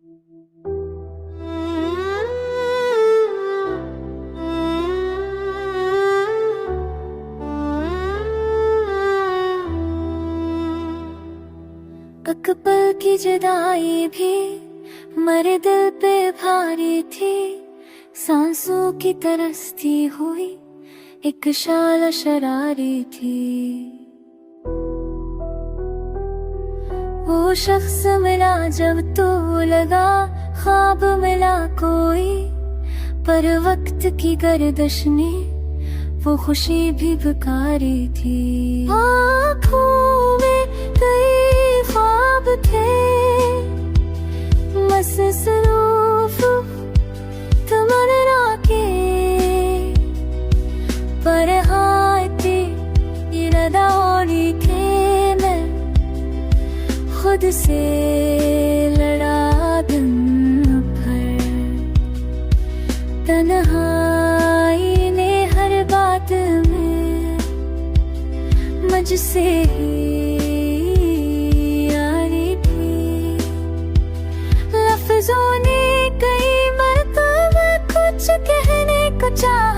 एक पल की जुदाई भी मेरे दिल पे भारी थी, सांसों की तरसती हुई एक शाल शरारी थी। वो शख्स मिला जब तो लगा ख्वाब मिला कोई, पर वक्त की गर्दिश ने वो खुशी भी बेकारी थी। आँखों में कई ख्वाब थे, मसरूफ तमन्ना के, पर हाथे इरादा औरी थे। मैं खुद से लड़ा दिन भर, तन्हाई ने हर बात में मुझसे यारी थी। लफ्जों ने कई मरतबा कुछ कहने को चाहा,